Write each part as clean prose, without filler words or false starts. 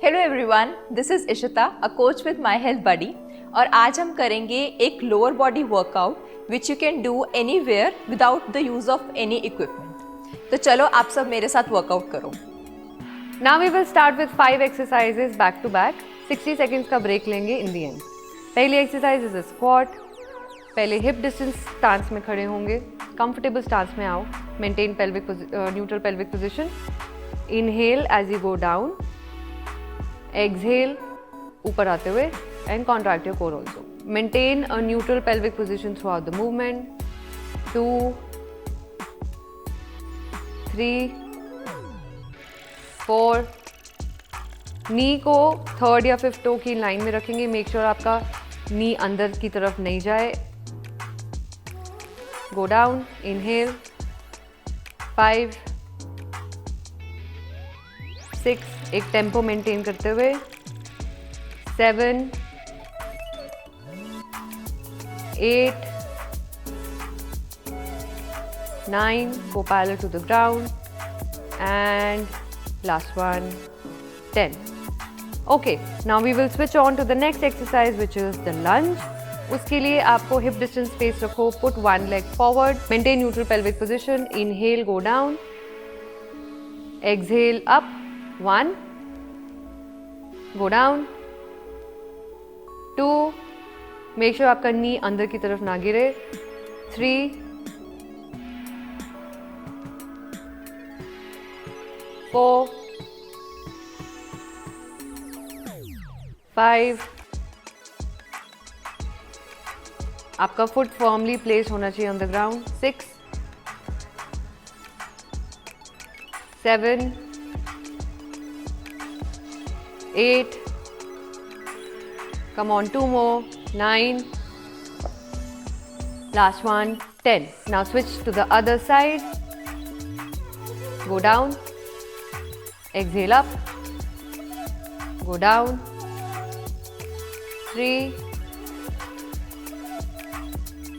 Hello everyone, this is Ishita, a coach with my health buddy. और आज हम करेंगे एक lower body workout which you can do anywhere without the use of any equipment. तो चलो आप सब मेरे साथ वर्कआउट करो। Now we will start with 5 exercises back to back. 60 seconds का break लेंगे in the end. पहली exercise is a squat. पहले hip distance stance में खड़े होंगे. Comfortable stance में आओ. Maintain neutral pelvic position. Inhale as you go down. Exhale ऊपर आते हुए and contract your core also. Maintain a neutral pelvic position throughout the movement. 2, 3, 4. नी को थर्ड या फिफ्थ टो की लाइन में रखेंगे. मेक श्योर आपका नी अंदर की तरफ नहीं जाए. Go down. इनहेल. 5, 6. एक टेम्पो मेंटेन करते हुए. 7, 8, 9. Go parallel to the ground. And last one, 10. Okay, now we will switch on to the next exercise, which is the lunge. उसके लिए आपको hip distance space रखो. Put one leg forward. Maintain neutral pelvic position. Inhale, go down. Exhale, up. 1. Go down. 2. Make sure आपका knee अंदर की तरफ ना गिरे. 3. 4, 5. आपका फुट फर्मली प्लेस होना चाहिए on the ground. 6, 7, 8. Come on, 2 more. 9. Last one, 10. Now switch to the other side. Go down. Exhale up. Go down. 3,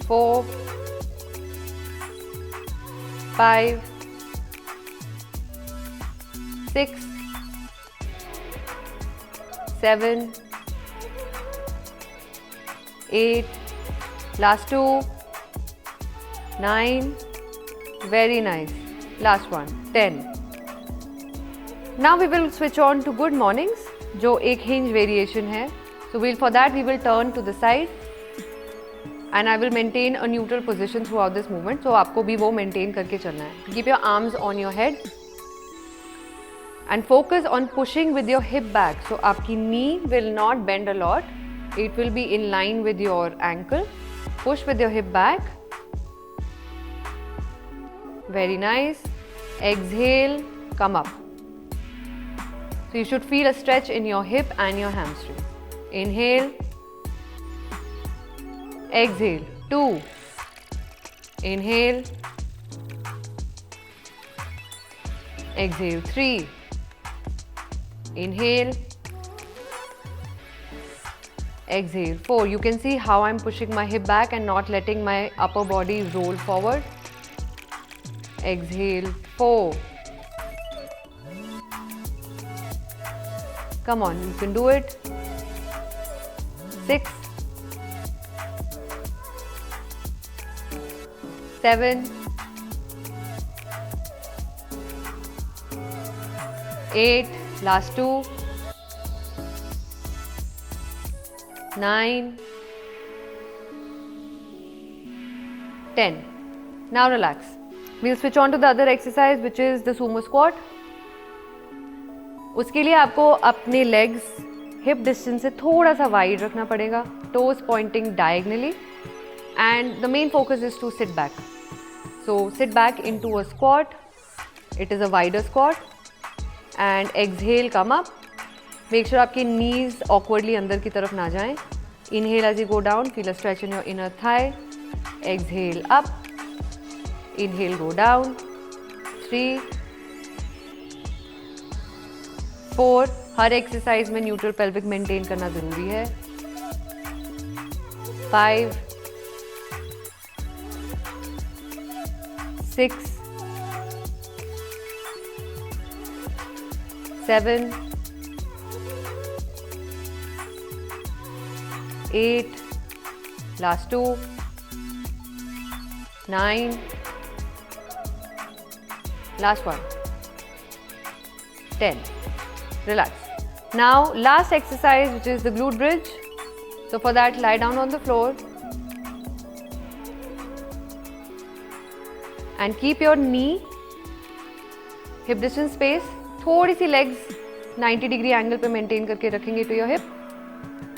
4, 5, 6, 7, 8. Last 2. 9. Very nice. Last one, 10. Now we will switch on to good mornings, जो एक hinge variation है. So for that we will turn to the side and I will maintain a neutral position throughout this movement. So आपको भी वो maintain करके चलना है. Keep your arms on your head and focus on pushing with your hip back. So आपकी knee will not bend a lot. It will be in line with your ankle. Push with your hip back. Very nice. Exhale, come up. So you should feel a stretch in your hip and your hamstring. Inhale. Exhale. 2. Inhale. Exhale. 3. Inhale. Exhale. 4. You can see how I'm pushing my hip back and not letting my upper body roll forward. Exhale. 4. Come on, you can do it. 6, 7, 8. Last 2. 9, 10. Now relax. We'll switch on to the other exercise, which is the sumo squat. उसके लिए आपको अपने legs hip distance से थोड़ा सा wide रखना पड़ेगा. Toes pointing diagonally, and the main focus is to sit back. So sit back into a squat. It is a wider squat. And exhale, come up. Make sure आपके knees awkwardly अंदर की तरफ ना जाएं. Inhale as you go down. Feel a stretch in your inner thigh. Exhale up. Inhale, go down. 3, 4. Her exercise में neutral pelvic maintain करना जरूरी है. 5, 6, 7, 8, last 2, 9, last 1, 10. Relax. Now last exercise, which is the glute bridge. So for that, lie down on the floor and keep your knee hip distance space. थोड़ी सी legs 90 degree angle पे maintain करके रखेंगे to your hip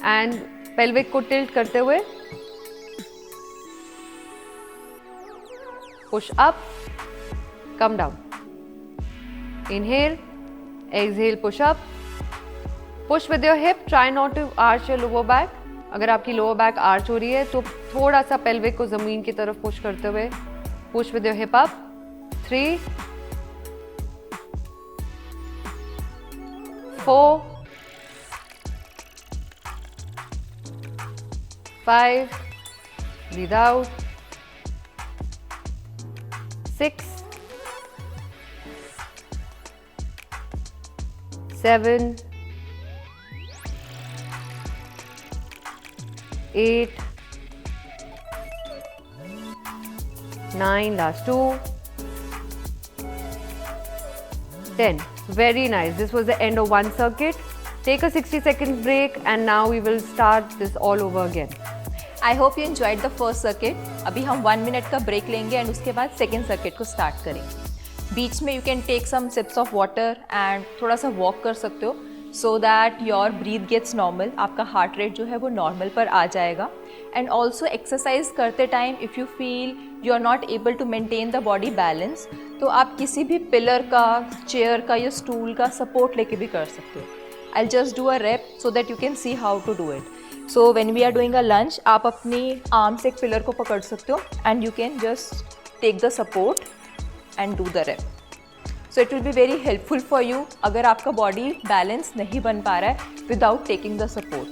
and pelvic को tilt करते हुए push up, come down. Inhale, exhale, push up. Push with your hip. Try not to arch your lower back. अगर आपकी lower back arch हो रही है तो थोड़ा सा pelvic को ज़मीन की तरफ push करते हुए push with your hip up. 3, 4, 5, breathe out. 6, 7, 8, 9, last 2, 10. Very nice. This was the end of one circuit. Take a 60-second break and now we will start this all over again. I hope you enjoyed the first circuit. अभी हम 1 minute का break लेंगे and उसके बाद second circuit को start करेंगे. बीच में you can take some sips of water and थोड़ा सा walk कर सकते हो so that your breathe gets normal. आपका heart rate जो है वो normal पर आ जाएगा. And also exercise करते time if you feel you are not able to maintain the body balance, तो आप किसी भी pillar का, chair का या stool का support लेके भी कर सकते हो. I'll just do a rep so that you can see how to do it. So when we are doing a lunge, आप अपनी arm से एक pillar को पकड़ सकते हो and you can just take the support and do the rep. So it will be very helpful for you अगर आपका body balance नहीं बन पा रहा है without taking the support.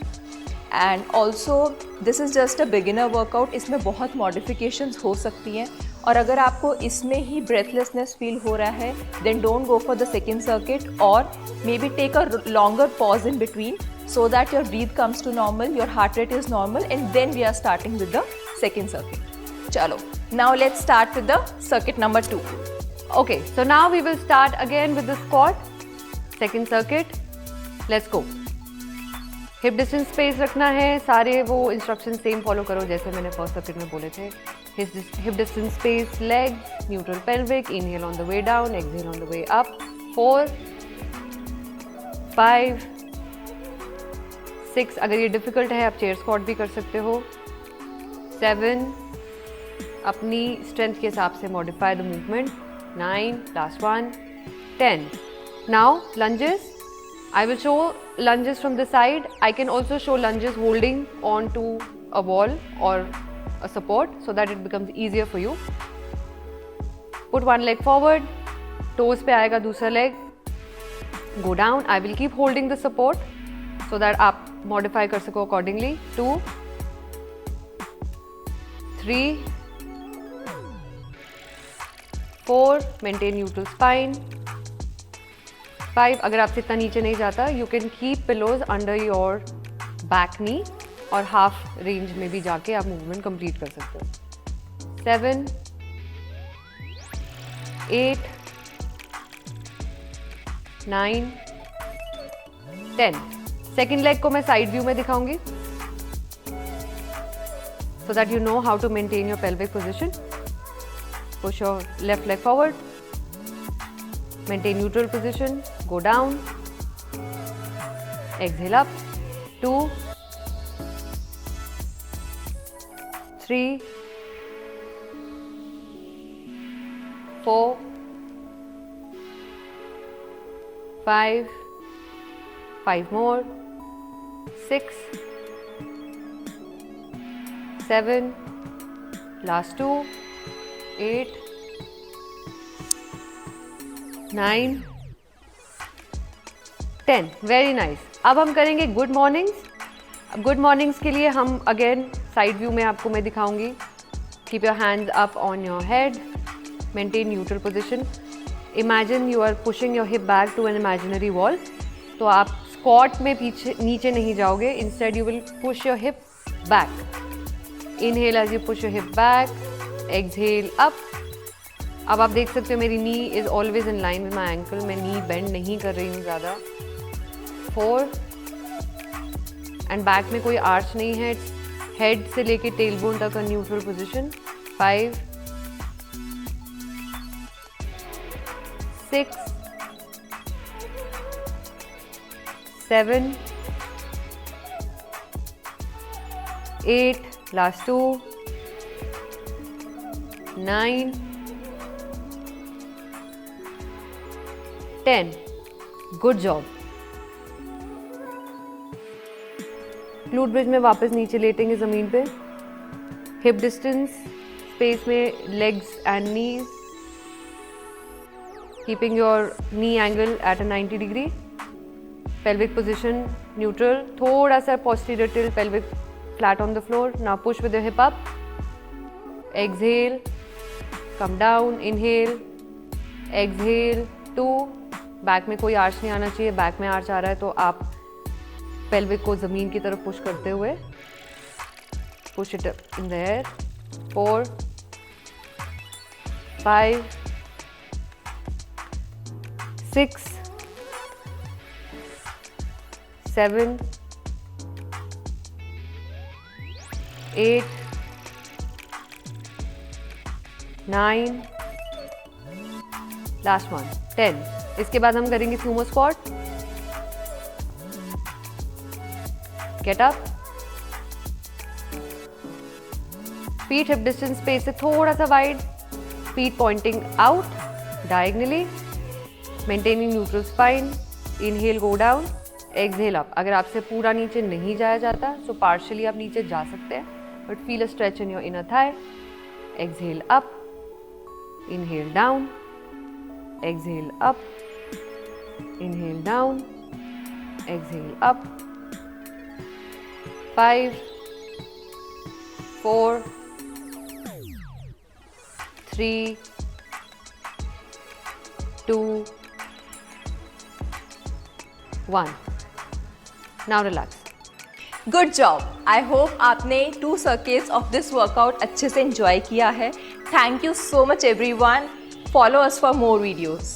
And also this is just a beginner workout. इसमें बहुत modifications हो सकती हैं और अगर आपको इसमें ही breathlessness feel हो रहा है then don't go for the second circuit or maybe take a longer pause in between so that your breathe comes to normal, your heart rate is normal and then we are starting with the second circuit. Chalo, now let's start with the circuit number 2. Okay, so now we will start again with the squat. Second circuit. Let's go. Hip distance space रखना है. सारे वो instructions same follow करो जैसे मैंने first circuit में बोले थे. Hip distance space, legs, neutral pelvic, inhale on the way down, exhale on the way up. 4, 5, 6. अगर ये difficult है आप chair squat भी कर सकते हो. 7, अपनी strength के हिसाब से modify the movement. 9, last 1, 10. Now lunges. I will show lunges from the side. I can also show lunges holding onto a wall or a support so that it becomes easier for you. Put one leg forward, toes पे आएगा दूसरा leg. Go down. I will keep holding the support so that आप modify कर सको accordingly. 2, 3, 4. Maintain neutral spine. 5. अगर आपसे इतना नीचे नहीं जाता, you can keep pillows under your back knee और half range में भी जाके आप movement complete कर सकते हो. 7, 8, 9, 10. Second leg को मैं side view में दिखाऊंगी so that you know how to maintain your pelvic position. Push your left leg forward. Maintain neutral position. Go down. Exhale up. 2, 3, 4, 5. 5 more. 6, 7. Last 2. 8, 9, 10. Very nice. अब हम करेंगे गुड मॉर्निंग्स. गुड मॉर्निंग्स के लिए हम again side view में आपको मैं दिखाऊंगी. Keep your hands up on your head. Maintain neutral position. Imagine you are pushing your hip back to an imaginary wall. तो आप स्क्वाट में पीछे नीचे नहीं जाओगे. Instead you will push your hip back. Inhale as you push your hip back. Exhale up. अब आप देख सकते हो मेरी knee is always in line with my ankle. मैं नी बेंड नहीं कर रही हूँ ज़्यादा. 4 एंड बैक में कोई आर्च नहीं है. हेड से लेके टेल बोन तक का neutral position. 5 6 7 8 last 2 9 10. Good job. Glute bridge में वापस नीचे लेटेंगे ज़मीन पे. हिप डिस्टेंस स्पेस में legs and knees. Keeping your knee angle at a 90 degree. pelvic position neutral. थोड़ा सा posterior tilt, pelvic flat on the floor. Now push with your hip up. Exhale. Come down. Inhale. Exhale. 2. Back में कोई arch नहीं आना चाहिए. Back में arch आ रहा है तो आप पेल्विक को ज़मीन की तरफ पुश करते हुए push it in the air. 4 5 6 7 8 9 last one 10. इसके बाद हम करेंगे Sumo squat. Get up. Feet hip distance space से थोड़ा सा wide. Feet pointing out diagonally. Maintaining neutral spine. Inhale go down. Exhale up. अगर आपसे पूरा नीचे नहीं जाया जाता सो पार्शियली आप नीचे जा सकते हैं. But feel a stretch in your inner thigh. Exhale up. Inhale down. Exhale up. Inhale down. Exhale up. 5 4 3 2 1. Now relax. Good job. I hope आपने 2 सर्किट्स ऑफ दिस वर्कआउट अच्छे से enjoy किया है. Thank you so much everyone. Follow us for more videos.